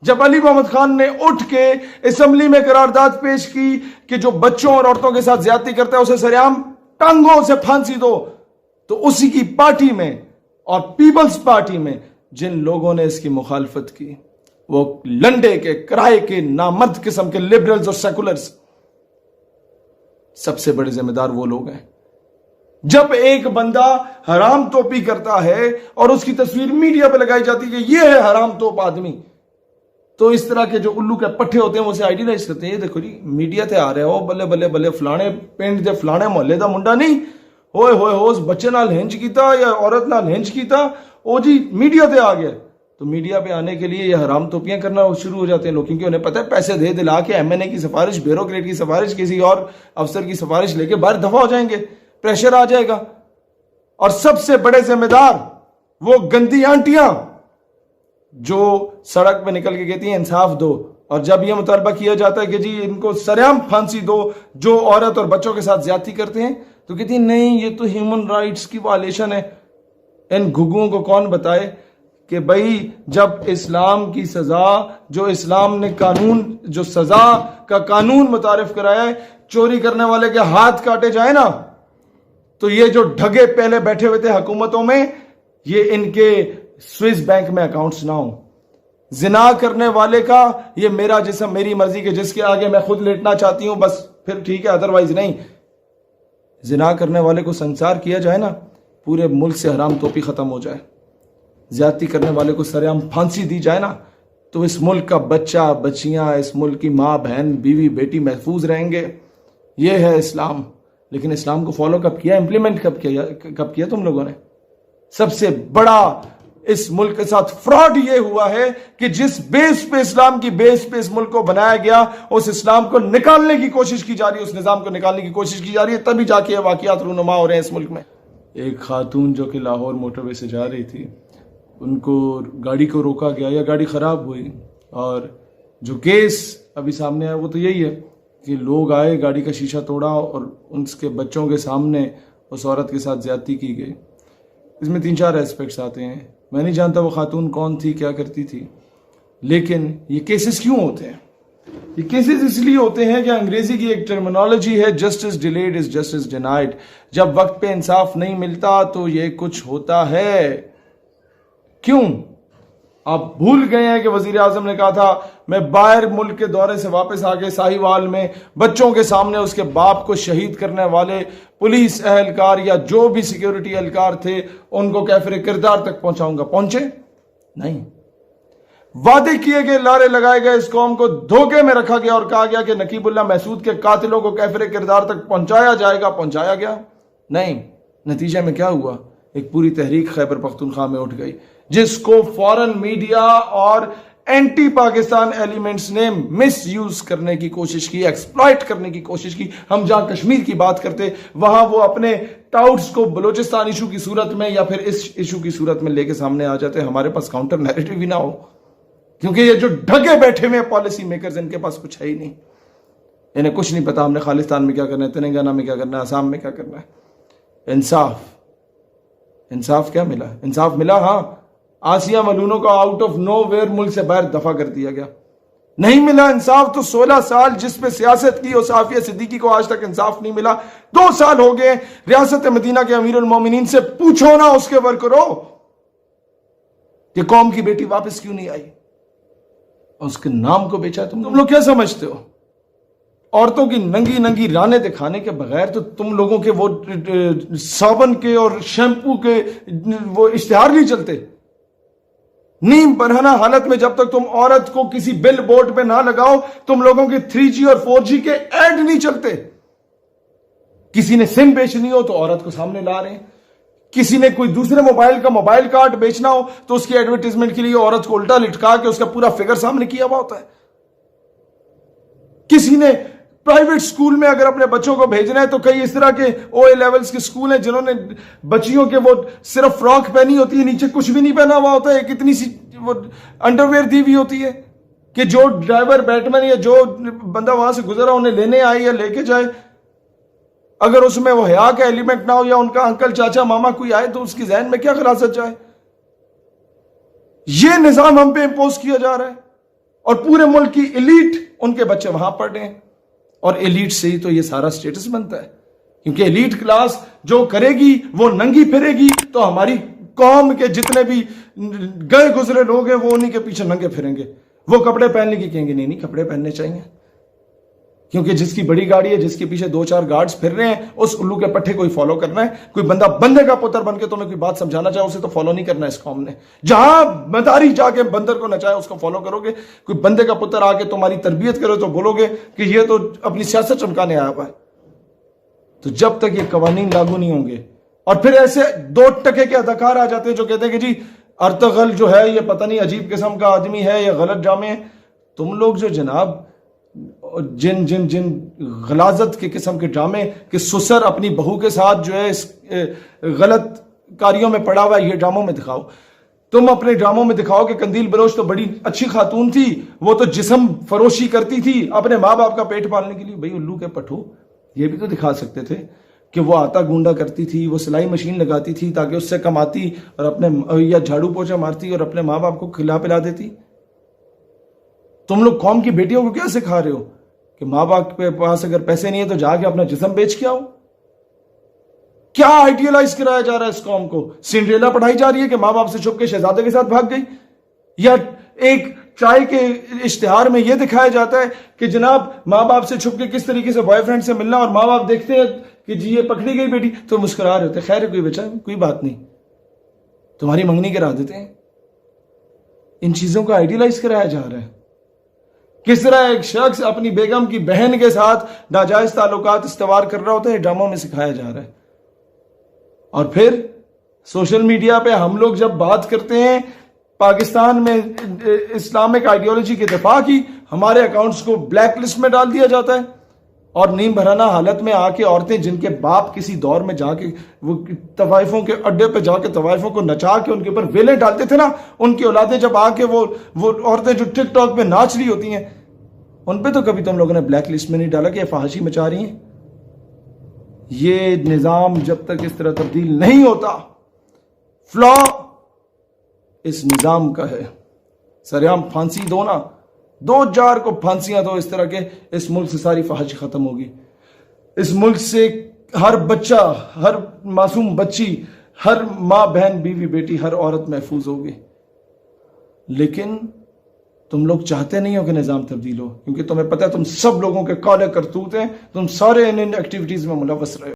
جب علی محمد خان نے اٹھ کے اسمبلی میں قرارداد پیش کی کہ جو بچوں اور عورتوں کے ساتھ زیادتی کرتا ہے اسے سریعام ٹانگوں سے پھانسی دو، تو اسی کی پارٹی میں اور پیپلز پارٹی میں جن لوگوں نے اس کی مخالفت کی وہ لنڈے کے کرائے کے نامرد قسم کے لبرلز اور سیکولرز، سب سے بڑے ذمہ دار وہ لوگ ہیں۔ جب ایک بندہ حرام توپی کرتا ہے اور اس کی تصویر میڈیا پہ لگائی جاتی ہے کہ یہ ہے حرام توپ آدمی، تو اس طرح کے جو الو کے پٹھے ہوتے ہیں وہ اسے آئیڈیلائز کرتے ہیں، یہ دیکھو جی میڈیا تے آ رہے ہو، بلے بلے بلے فلانے پنڈ دے فلانے محلے دا منڈا نہیں ہوئے ہوئے ہو اس بچے نال ہنج کیتا یا عورت نال ہنج کیتا، او جی میڈیا تے آ گیا۔ تو میڈیا پہ آنے کے لیے یہ حرام توپیاں کرنا شروع ہو جاتے ہیں لوگ، کیونکہ انہیں پتہ ہے پیسے دے دلا کے ایم این اے کی سفارش، بیوروکریٹ کی سفارش، کسی اور افسر کی سفارش لے کے باہر دفع ہو جائیں گے، پریشر آ جائے گا۔ اور سب سے بڑے ذمہ دار وہ گندی آنٹیاں جو سڑک پہ نکل کے کہتی ہیں انصاف دو، اور جب یہ مطالبہ کیا جاتا ہے کہ جی ان کو سریعام پھانسی دو جو عورت اور بچوں کے ساتھ زیادتی کرتے ہیں، تو کہتی ہیں نہیں یہ تو ہیومن رائٹس کی وائلیشن ہے۔ ان گھگوں کو کون بتائے کہ بھائی جب اسلام کی سزا، جو اسلام نے قانون، جو سزا کا قانون متعارف کرایا ہے، چوری کرنے والے کے ہاتھ کاٹے جائیں نا، تو یہ جو ڈھگے پہلے بیٹھے ہوئے تھے حکومتوں میں، یہ ان کے سوئس بینک میں اکاؤنٹس نہ ہوں۔ زنا کرنے والے کا یہ میرا جسم میری مرضی کے جس کے آگے میں خود لیٹنا چاہتی ہوں بس پھر ٹھیک ہے، ادروائز نہیں۔ زنا کرنے والے کو سنسار کیا جائے نا، پورے ملک سے حرام توپی ختم ہو جائے، زیادتی کرنے والے کو سریعام پھانسی دی جائے نا، تو اس ملک کا بچہ بچیاں، اس ملک کی ماں بہن بیوی بیٹی محفوظ رہیں گے۔ یہ ہے اسلام۔ لیکن اسلام کو فالو کب کیا، امپلیمنٹ کب کیا تم لوگوں نے؟ سب سے بڑا اس ملک کے ساتھ فراڈ یہ ہوا ہے کہ جس بیس پہ اسلام کی بیس پہ اس ملک کو بنایا گیا، اس اسلام کو نکالنے کی کوشش کی جا رہی ہے، اس نظام کو نکالنے کی کوشش کی جا رہی ہے، تبھی جا کے یہ واقعات رونما ہو رہے ہیں اس ملک میں۔ ایک خاتون جو کہ لاہور موٹر وے سے جا رہی تھی، ان کو گاڑی کو روکا گیا یا گاڑی خراب ہوئی، اور جو کیس ابھی سامنے آیا وہ تو یہی ہے کہ لوگ آئے، گاڑی کا شیشہ توڑا اور ان کے بچوں کے سامنے اس عورت کے ساتھ زیادتی کی گئی۔ اس میں 3-4 ایسپیکٹس آتے ہیں، میں نہیں جانتا وہ خاتون کون تھی، کیا کرتی تھی، لیکن یہ کیسز کیوں ہوتے ہیں؟ یہ کیسز اس لیے ہوتے ہیں کہ انگریزی کی ایک ٹرمینالوجی ہے، justice delayed is justice denied. جب وقت پہ انصاف نہیں ملتا تو یہ کچھ ہوتا ہے۔ کیوں؟ آپ بھول گئے ہیں کہ وزیر اعظم نے کہا تھا میں باہر ملک کے دورے سے واپس آ کے ساہیوال میں بچوں کے سامنے اس کے باپ کو شہید کرنے والے پولیس اہلکار یا جو بھی سیکیورٹی اہلکار تھے ان کو کیفر کردار تک پہنچاؤں گا۔ پہنچے نہیں۔ وعدے کیے گئے، لارے لگائے گئے، اس قوم کو دھوکے میں رکھا گیا اور کہا گیا کہ نقیب اللہ محسود کے قاتلوں کو کیفر کردار تک پہنچایا جائے گا، پہنچایا گیا نہیں۔ نتیجے میں کیا ہوا؟ ایک پوری تحریک خیبر پختونخوا میں اٹھ گئی جس کو فورن میڈیا اور اینٹی پاکستان ایلیمنٹس نے مس یوز کرنے کی کوشش کی، ایکسپلائٹ کرنے کی کوشش کی۔ ہم جہاں کشمیر کی بات کرتے وہاں وہ اپنے ٹاؤٹس کو بلوچستان ایشو کی صورت میں یا پھر اس ایشو کی صورت میں لے کے سامنے آ جاتے، ہمارے پاس کاؤنٹر نیریٹو بھی نہ ہو، کیونکہ یہ جو ڈھگے بیٹھے ہوئے پالیسی میکرز ان کے پاس کچھ ہے ہی نہیں، انہیں کچھ نہیں پتا ہم نے خالستان میں کیا کرنا ہے، تلنگانہ میں کیا کرنا ہے، آسام میں کیا کرنا ہے۔ انصاف کیا ملا؟ انصاف ملا، ہاں، آسیہ ملونوں کو آؤٹ آف نو ویئر ملک سے باہر دفع کر دیا گیا۔ نہیں ملا انصاف تو 16 سال جس پہ سیاست کی اور صافیہ صدیقی کو آج تک انصاف نہیں ملا۔ 2 سال ہو گئے ریاست مدینہ کے امیر المومنین سے پوچھو نا اس کے ورکروں کہ قوم کی بیٹی واپس کیوں نہیں آئی، اس کے نام کو بیچا۔ تم لوگ کیا سمجھتے ہو؟ عورتوں کی ننگی ننگی رانے دکھانے کے بغیر تو تم لوگوں کے وہ صابن کے اور شیمپو کے وہ اشتہار نہیں چلتے۔ نیم برہنہ حالت میں جب تک تم عورت کو کسی بل بورڈ پہ نہ لگاؤ، تم لوگوں کے 3G اور 4G کے ایڈ نہیں چلتے۔ کسی نے سم بیچنی ہو تو عورت کو سامنے لا رہے ہیں، کسی نے کوئی دوسرے موبائل کا موبائل کارڈ بیچنا ہو تو اس کی ایڈورٹیزمنٹ کے لیے عورت کو الٹا لٹکا کے اس کا پورا فگر سامنے کیا ہوا ہوتا ہے۔ کسی نے پرائیویٹ سکول میں اگر اپنے بچوں کو بھیجنا ہے تو کئی اس طرح کے OA لیولز کے سکول ہیں جنہوں نے بچیوں کے وہ صرف فراک پہنی ہوتی ہے، نیچے کچھ بھی نہیں پہنا ہوا ہوتا ہے، ایک اتنی سی وہ انڈرویئر دی ہوئی ہوتی ہے کہ جو ڈرائیور بیٹمین یا جو بندہ وہاں سے گزرا انہیں لینے آئے یا لے کے جائے، اگر اس میں وہ حیا کا ایلیمنٹ نہ ہو یا ان کا انکل چاچا ماما کوئی آئے تو اس کی ذہن میں کیا خلاصت جائے؟ یہ نظام ہم پہ امپوز کیا جا رہا ہے۔ اور پورے ملک کی ایلیٹ ان کے بچے وہاں پڑھ رہے ہیں، اور ایلیٹ سے ہی تو یہ سارا سٹیٹس بنتا ہے، کیونکہ ایلیٹ کلاس جو کرے گی وہ ننگی پھرے گی، تو ہماری قوم کے جتنے بھی گئے گزرے لوگ ہیں وہ انہی کے پیچھے ننگے پھریں گے، وہ کپڑے پہننے کی کہیں گے نہیں کپڑے پہننے چاہیے، کیونکہ جس کی بڑی گاڑی ہے، جس کے پیچھے 2-4 گارڈز پھر رہے ہیں، اس الو کے پٹھے کو ہی فالو کرنا ہے۔ کوئی بندہ بندے کا پتر بن کے تمہیں کوئی بات سمجھانا چاہے، اسے تو فالو نہیں کرنا ہے اس قوم نے۔ جہاں مداری جا کے بندر کو نچائے اس کو فالو کرو گے، کوئی بندے کا پتر آ کے تمہاری تربیت کرے تو بولو گے کہ یہ تو اپنی سیاست چمکانے آیا ہوا ہے۔ تو جب تک یہ قوانین لاگو نہیں ہوں گے، اور پھر ایسے 2 ٹکے کے اداکار آ جاتے ہیں جو کہتے ہیں کہ جی ارطغرل جو ہے یہ پتہ نہیں عجیب قسم کا آدمی ہے، یہ غلط جامع ہے۔ تم لوگ جو جناب جن غلاظت کے قسم کے ڈرامے کہ سسر اپنی بہو کے ساتھ جو ہے اس غلط کاریوں میں پڑا ہوا ہے، یہ ڈراموں میں دکھاؤ۔ تم اپنے ڈراموں میں دکھاؤ کہ قندیل بلوچ تو بڑی اچھی خاتون تھی، وہ تو جسم فروشی کرتی تھی اپنے ماں باپ کا پیٹ پالنے کے لیے۔ بھئی الو کے پٹھو، یہ بھی تو دکھا سکتے تھے کہ وہ آٹا گونڈا کرتی تھی، وہ سلائی مشین لگاتی تھی تاکہ اس سے کماتی اور اپنے یا جھاڑو پوچھا مارتی اور اپنے ماں باپ کو کھلا پلا دیتی۔ تم لوگ قوم کی بیٹیوں کو کیا سکھا رہے ہو کہ ماں باپ کے پاس اگر پیسے نہیں ہے تو جا کے اپنا جسم بیچ کے آؤ؟ کیا آئیڈیلائز کرایا جا رہا ہے اس قوم کو؟ سنڈریلا پڑھائی جا رہی ہے کہ ماں باپ سے چھپ کے شہزادے کے ساتھ بھاگ گئی، یا ایک چائے کے اشتہار میں یہ دکھایا جاتا ہے کہ جناب ماں باپ سے چھپ کے کس طریقے سے بوائے فرینڈ سے ملنا، اور ماں باپ دیکھتے ہیں کہ جی یہ پکڑی گئی بیٹی تو مسکرا رہے ہوتے، خیر کوئی بچہ کوئی بات نہیں، تمہاری منگنی کرا دیتے ہیں۔ ان چیزوں کو آئیڈیلائز کرایا جا رہا ہے۔ کس طرح ایک شخص اپنی بیگم کی بہن کے ساتھ ناجائز تعلقات استوار کر رہا ہوتا ہے، ڈراموں میں سکھایا جا رہا ہے۔ اور پھر سوشل میڈیا پہ ہم لوگ جب بات کرتے ہیں پاکستان میں اسلامک آئیڈیالوجی کے دفاع کی، ہمارے اکاؤنٹس کو بلیک لسٹ میں ڈال دیا جاتا ہے، اور نیم بھرانا حالت میں آ کے عورتیں جن کے باپ کسی دور میں جا کے وہ طوائفوں کے اڈے پہ جا کے طوائفوں کو نچا کے ان کے اوپر ویلیں ڈالتے تھے نا، ان کی اولادیں جب آ کے وہ عورتیں جو ٹک ٹاک پہ ناچ رہی ہوتی ہیں، ان پہ تو کبھی تم لوگوں نے بلیک لسٹ میں نہیں ڈالا کہ یہ فحاشی مچا رہی ہیں۔ یہ نظام جب تک اس طرح تبدیل نہیں ہوتا، فلا اس نظام کا ہے۔ سریعام پھانسی دو نا، 2-4 کو پھانسیاں دو، اس طرح کے اس ملک سے ساری فحاشی ختم ہوگی۔ اس ملک سے ہر بچہ، ہر معصوم بچی، ہر ماں بہن بیوی بیٹی، ہر عورت محفوظ ہوگی۔ لیکن تم لوگ چاہتے نہیں ہو کہ نظام تبدیل ہو، کیونکہ تمہیں پتہ ہے تم سب لوگوں کے کالے کرتوت ہیں، تم سارے ان ایکٹیویٹیز میں ملوث رہے۔